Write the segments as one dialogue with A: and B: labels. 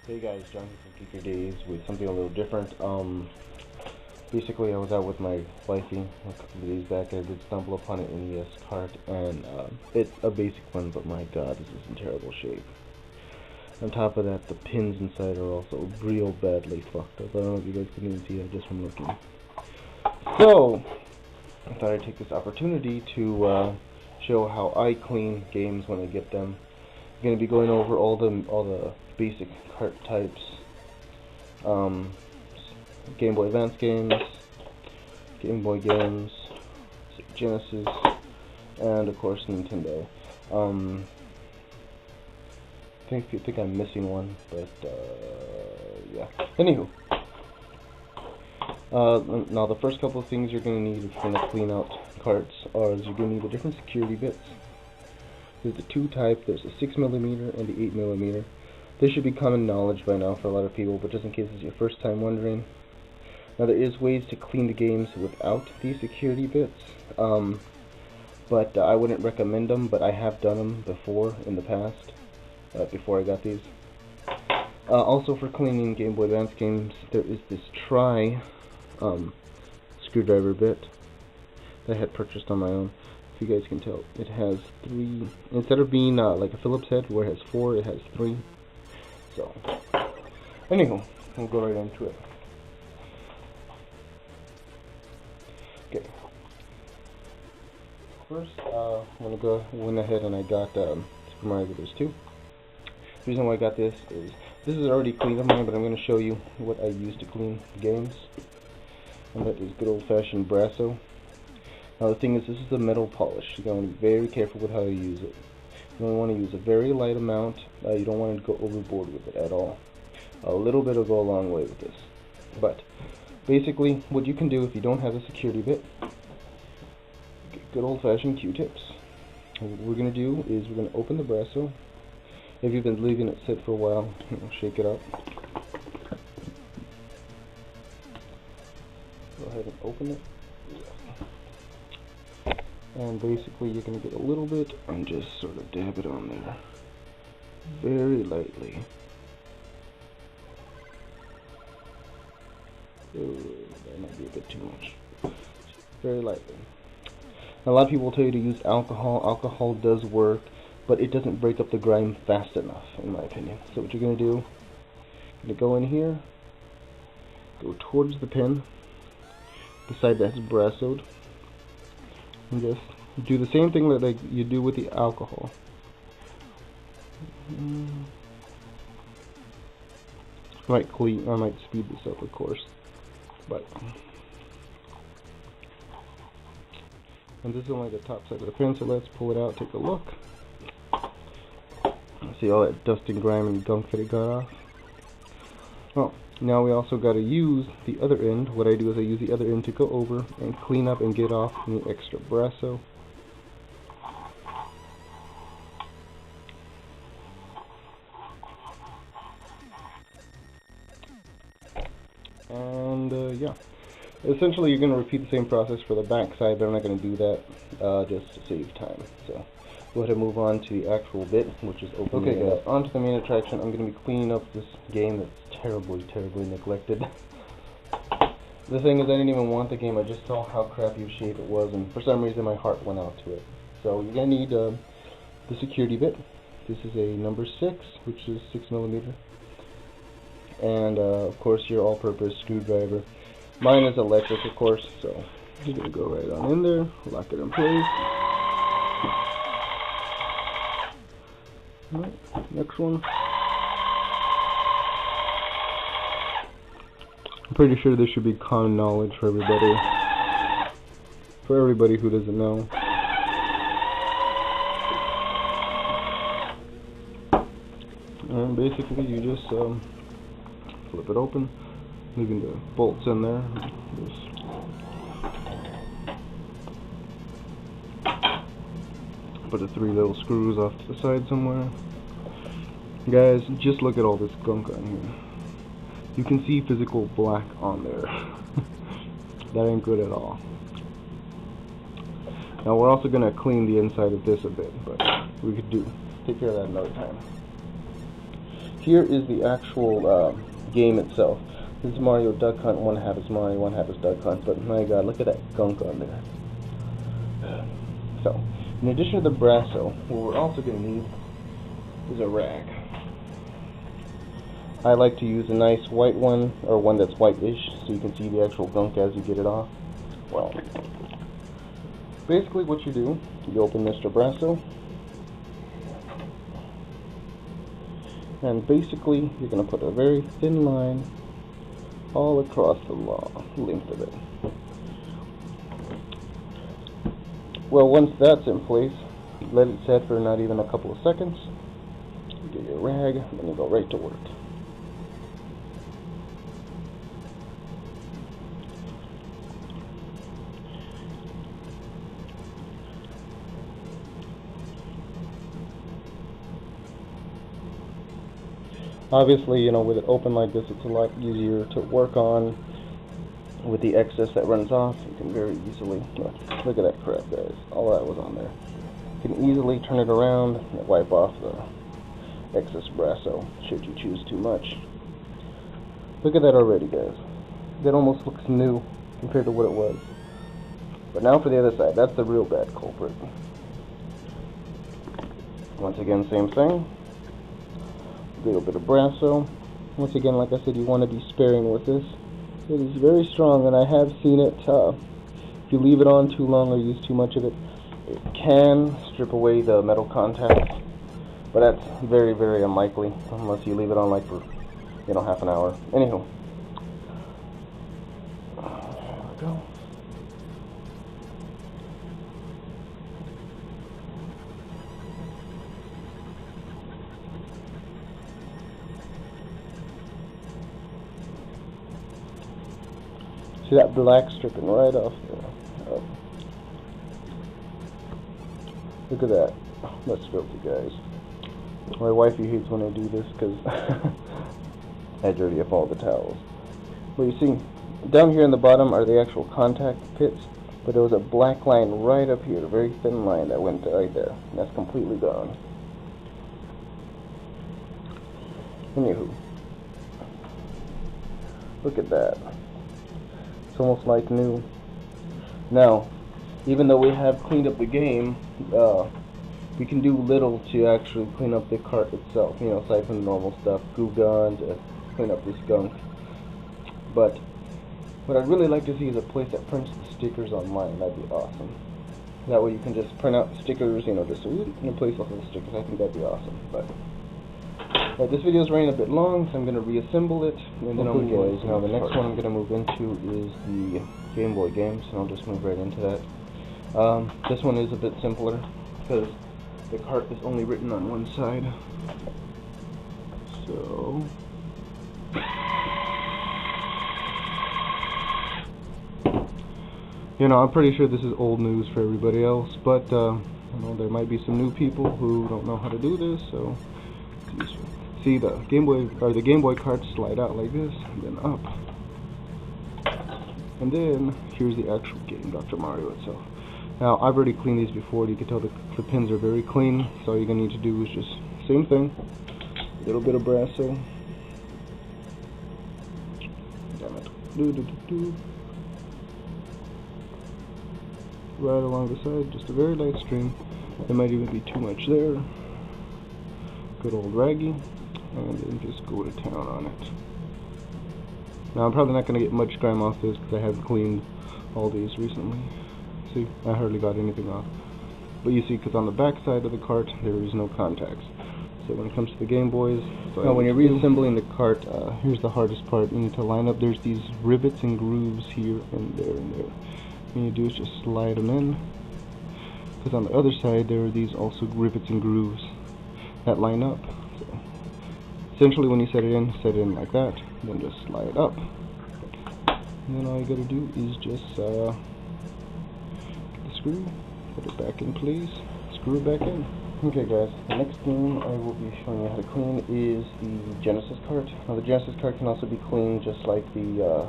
A: Hey guys, John here from Geeker Days with something a little different. Basically I was out with my wifey a couple of days back. I did stumble upon an NES cart, and it's a basic one, but my god, this is in terrible shape. On top of that, the pins inside are also real badly fucked up. I don't know if you guys can even see that just from looking. So, I thought I'd take this opportunity to show how I clean games when I get them. I'm going to be going over all the basic cart types, Game Boy Advance games, Game Boy games, Genesis, and of course Nintendo. I think I'm missing one, but yeah. Anywho, now the first couple of things you're going to need if you're going to clean out carts you're going to need the different security bits. There's the two types. There's the 6mm and the 8mm. This should be common knowledge by now for a lot of people, but just in case it's your first time wondering. Now there is ways to clean the games without these security bits, but I wouldn't recommend them, but I have done them before in the past, before I got these. Also for cleaning Game Boy Advance games, there is this screwdriver bit that I had purchased on my own. If you guys can tell, it has 3, instead of being like a Phillips head where it has 4, it has 3. So, anyhow, we'll go right into it. Okay. First, went ahead and I got Super Mario Bros. 2. The reason why I got this is already clean of mine, but I'm going to show you what I use to clean games. And that is good old-fashioned Brasso. Now the thing is, this is a metal polish. You want to be very careful with how you use it. You only want to use a very light amount. You don't want to go overboard with it at all. A little bit will go a long way with this. But basically, what you can do if you don't have a security bit, get good old-fashioned Q-tips. What we're going to do is we're going to open the Brasso. If you've been leaving it sit for a while, shake it up. Go ahead and open it. And basically you're going to get a little bit and just sort of dab it on there very lightly. Ooh, that might be a bit too much. Very lightly. Now, a lot of people will tell you to use alcohol. Alcohol does work, but it doesn't break up the grime fast enough, in my opinion. So what you're going to do, you're going to go in here, go towards the pin, the side that's brassoed, and just do the same thing that like you do with the alcohol. I might speed this up, of course, but and this is only the top side of the pin, so let's pull it out, take a look. See all that dust and grime and gunk that it got off. Well, now we also got to use the other end. What I do is I use the other end to go over and clean up and get off any extra Brasso. And yeah, essentially you're going to repeat the same process for the back side, but I'm not going to do that just to save time. So go ahead and move on to the actual bit, which is opening. Okay guys, on to the main attraction. I'm going to be cleaning up this game that's terribly neglected. The thing is, I didn't even want the game, I just saw how crappy of shape it was, and for some reason my heart went out to it. So you're going to need the security bit. This is a number 6, which is 6mm. And of course your all-purpose screwdriver. Mine is electric, of course, so you're going to go right on in there, lock it in place. Alright, next one. I'm pretty sure this should be common knowledge for everybody. For everybody who doesn't know. And basically you just flip it open, leaving the bolts in there. Just put the 3 little screws off to the side somewhere. Guys, just look at all this gunk on here. You can see physical black on there. That ain't good at all. Now we're also going to clean the inside of this a bit, but we could take care of that another time. Here is the actual game itself. This is Mario Duck Hunt. One half is Mario, one half is Duck Hunt. But my God, look at that gunk on there. So, in addition to the brasso, what we're also going to need is a rag. I like to use a nice white one, or one that's whitish, so you can see the actual gunk as you get it off. Well, basically what you do, you open Mr. Brasso, and basically you're going to put a very thin line all across the length of it. Well, once that's in place, let it set for not even a couple of seconds. You get your rag, and then you go right to work. Obviously, you know, with it open like this, it's a lot easier to work on. With the excess that runs off, you can very easily, look at that crap, guys, all that was on there. You can easily turn it around and wipe off the excess brasso, should you choose too much. Look at that already, guys. That almost looks new compared to what it was. But now for the other side, that's the real bad culprit. Once again, same thing. A little bit of brasso. Once again, like I said, you want to be sparing with this. It is very strong, and I have seen it, if you leave it on too long or use too much of it, it can strip away the metal contacts, but that's very, very unlikely, unless you leave it on like for, you know, half an hour. Anywho, there we go. See that black stripping right off there. Look at that. That's filthy, guys. My wifey hates when I do this because I dirty up all the towels. But you see, down here in the bottom are the actual contact pits, but there was a black line right up here, a very thin line that went right there. And that's completely gone. Anywho, look at that. It's almost like new. Now, even though we have cleaned up the game, we can do little to actually clean up the cart itself, you know, aside from the normal stuff, glue gun to clean up this gunk. But what I'd really like to see is a place that prints the stickers online. That'd be awesome. That way you can just print out stickers, you know, just in a place off of the stickers. I think that'd be awesome. But this video is running a bit long, so I'm going to reassemble it, and then I'll move on. Now the next one I'm going to move into is the Game Boy games, and I'll just move right into that. This one is a bit simpler, because the cart is only written on one side. So... you know, I'm pretty sure this is old news for everybody else, but, you know, there might be some new people who don't know how to do this, so... see, the Game Boy carts slide out like this, and then up. And then, here's the actual game, Dr. Mario itself. Now, I've already cleaned these before. You can tell the pins are very clean, so all you're going to need to do is just, same thing, a little bit of brasso. Damn it. Right along the side, just a very light stream. There might even be too much there. Good old raggy. And then just go to town on it. Now I'm probably not going to get much grime off this because I haven't cleaned all these recently. See, I hardly got anything off. But you see, because on the back side of the cart there is no contacts. So when it comes to the Game Boys, now when you're reassembling the cart, here's the hardest part. You need to line up. There's these rivets and grooves here and there and there. What you do is just slide them in. Because on the other side there are these also rivets and grooves that line up. So essentially, when you set it in like that, then just slide up. And then all you gotta do is just get the screw, put it back in place, screw it back in. Okay guys, the next game I will be showing you how to clean is the Genesis cart. Now the Genesis cart can also be cleaned just like the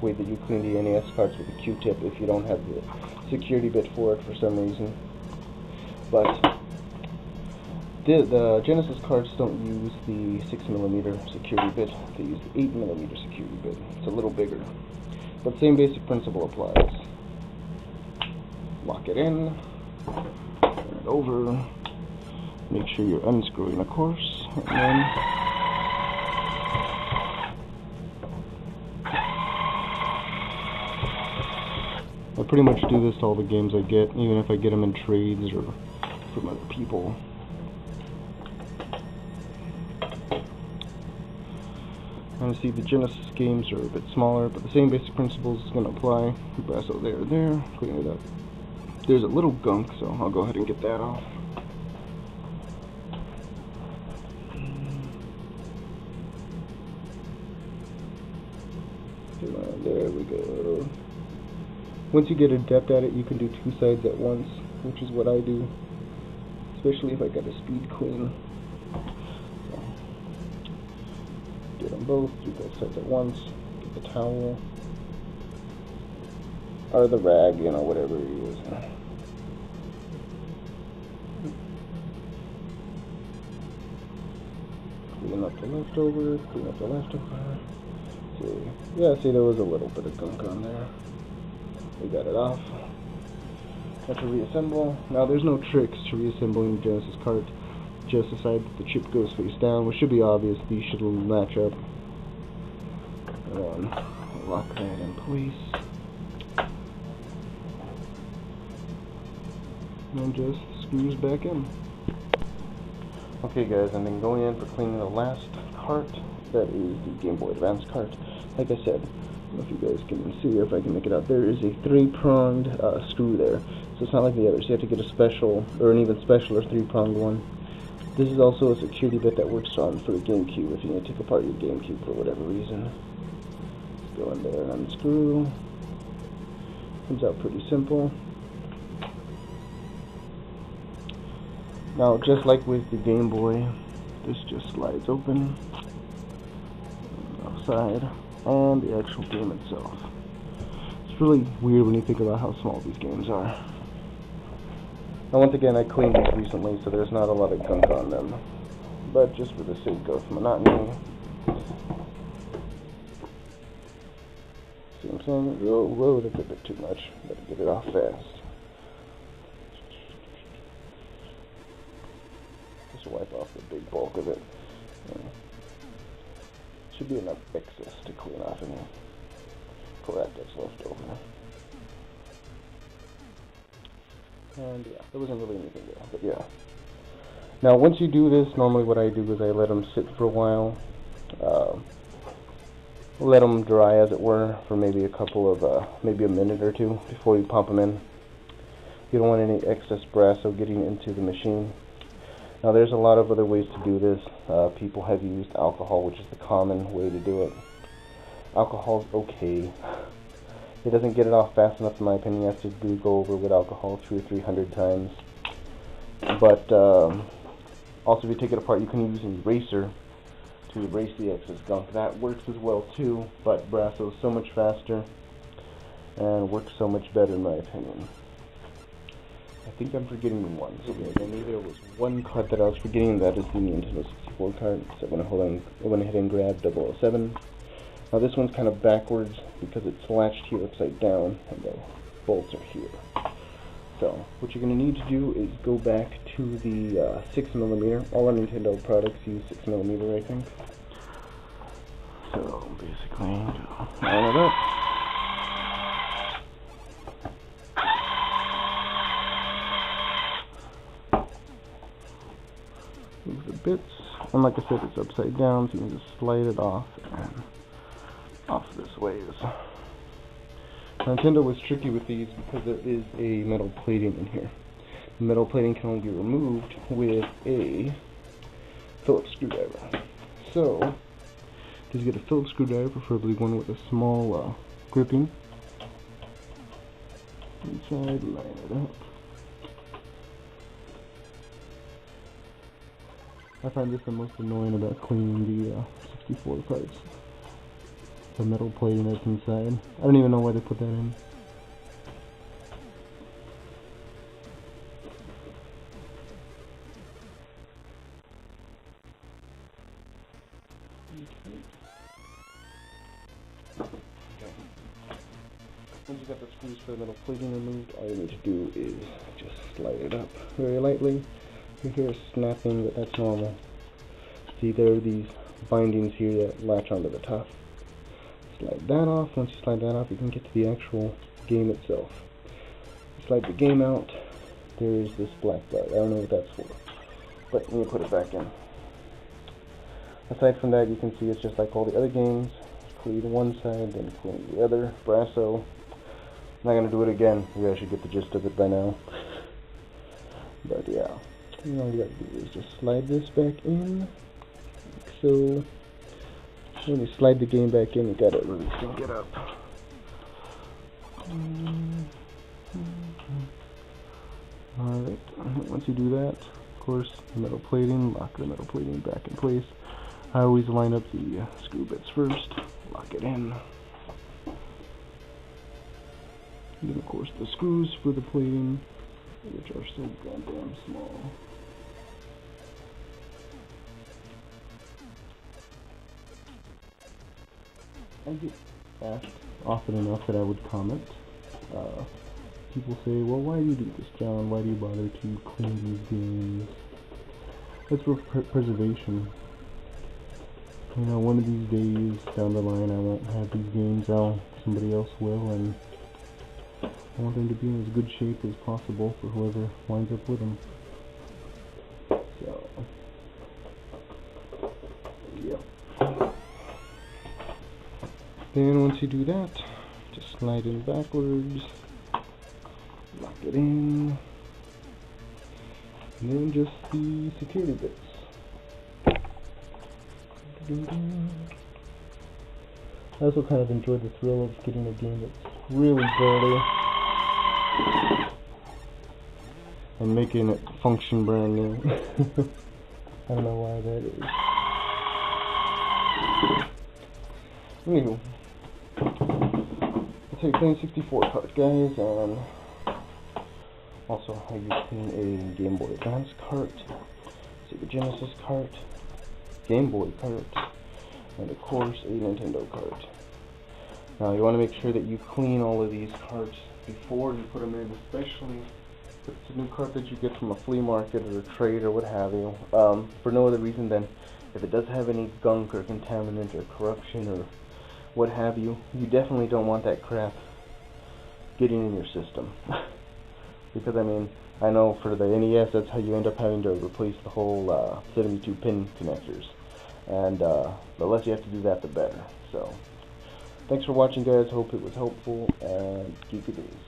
A: way that you clean the NES carts with a Q-tip if you don't have the security bit for it for some reason. But The Genesis cards don't use the 6mm security bit, they use the 8mm security bit. It's a little bigger. But same basic principle applies. Lock it in, turn it over, make sure you're unscrewing, of course, and then I pretty much do this to all the games I get, even if I get them in trades or from other people. And see, the Genesis games are a bit smaller, but the same basic principles is going to apply. Brasso there, clean it up. There's a little gunk, so I'll go ahead and get that off. There we go. Once you get adept at it, you can do two sides at once, which is what I do, especially if I got a speed queen. So, get them both, do both sides at once, get the towel, or the rag, you know, whatever you're using. Clean up the leftover, clean up the leftover. See, yeah, see, there was a little bit of gunk on there. We got it off. Have to reassemble. Now, there's no tricks to reassembling the Genesis cart. Just decide that the chip goes face down, which should be obvious. These should match up. And then lock that in place. And then just screws back in. Okay, guys, and then going in for cleaning the last cart. That is the Game Boy Advance cart. Like I said, I don't know if you guys can see, or if I can make it out, there is a 3-pronged screw there. So it's not like the others. You have to get a special, or an even specialer 3-pronged one. This is also a security bit that works on for the GameCube if you need to take apart your GameCube for whatever reason. Go in there and unscrew. Comes out pretty simple. Now, just like with the Game Boy, this just slides open. Outside. And the actual game itself. It's really weird when you think about how small these games are. Now, once again, I cleaned these recently, so there's not a lot of gunk on them. But just for the sake of monotony. See what I'm saying? Whoa, that's a bit too much. Better get it off fast. Just wipe off the big bulk of it. Should be enough excess to clean off any crap that's left over. And yeah, there wasn't really anything there, but yeah. Now, once you do this, normally what I do is I let them sit for a while, let them dry, as it were, for maybe a couple of, maybe a minute or two before you pump them in. You don't want any excess brasso getting into the machine. Now, there's a lot of other ways to do this. People have used alcohol, which is the common way to do it. Alcohol's okay. It doesn't get it off fast enough, in my opinion. You have to go over with alcohol 200 or 300 times. But also, if you take it apart, you can use an eraser to erase the excess gunk. That works as well too, but brasso is so much faster and works so much better, in my opinion. I think I'm forgetting one. So I knew there was one card that I was forgetting. That is the Nintendo 64 card. So I went ahead and grabbed 007. Now this one's kind of backwards because it's latched here upside down, and the bolts are here. So what you're going to need to do is go back to the 6mm. All our Nintendo products use 6mm, I think. So basically, line it up. Move the bits, and like I said, it's upside down, so you can just slide it off and off this ways. Nintendo was tricky with these because there is a metal plating in here. The metal plating can only be removed with a Phillips screwdriver. So, just get a Phillips screwdriver, preferably one with a small gripping. Inside, line it up. I find this the most annoying about cleaning the 64 parts. The metal plating that's inside. I don't even know why they put that in. Once you got the screws for the metal plating removed, all you need to do is just slide it up very lightly. You hear a snapping, but that's normal. See, there are these bindings here that latch onto the top. Slide that off. Once you slide that off, you can get to the actual game itself. You slide the game out. There's this black dot. I don't know what that's for, but let me put it back in. Aside from that, you can see it's just like all the other games. Clean one side, then clean the other. Brasso. I'm not gonna do it again. You guys should get the gist of it by now. But yeah, all you gotta do is just slide this back in, like so. When you slide the game back in, you gotta really sync it up. Alright, once you do that, of course, the metal plating, lock the metal plating back in place. I always line up the screw bits first, lock it in. And then of course the screws for the plating, which are so goddamn small. I get asked often enough that I would comment. People say, well, why do you do this, John? Why do you bother to clean these games? That's for preservation. You know, one of these days down the line I won't have these games out, somebody else will, and I want them to be in as good shape as possible for whoever winds up with them. So, yeah. Then once you do that, just slide in backwards, lock it in, and then just the security bits. I also kind of enjoy the thrill of getting a game that's really dirty and making it function brand new. I don't know why that is. Anywho, I'll take the 64 cart, guys, and also I use a Game Boy Advance cart, Sega Genesis cart, Game Boy cart, and of course a Nintendo cart. Now you want to make sure that you clean all of these carts before you put them in, especially if it's a new cart that you get from a flea market or a trade or what have you, for no other reason than if it does have any gunk or contaminant or corruption or what have you, you definitely don't want that crap getting in your system. Because I mean, I know for the NES that's how you end up having to replace the whole 72 pin connectors, and the less you have to do that, the better. So thanks for watching, guys. Hope it was helpful, and Geeker days.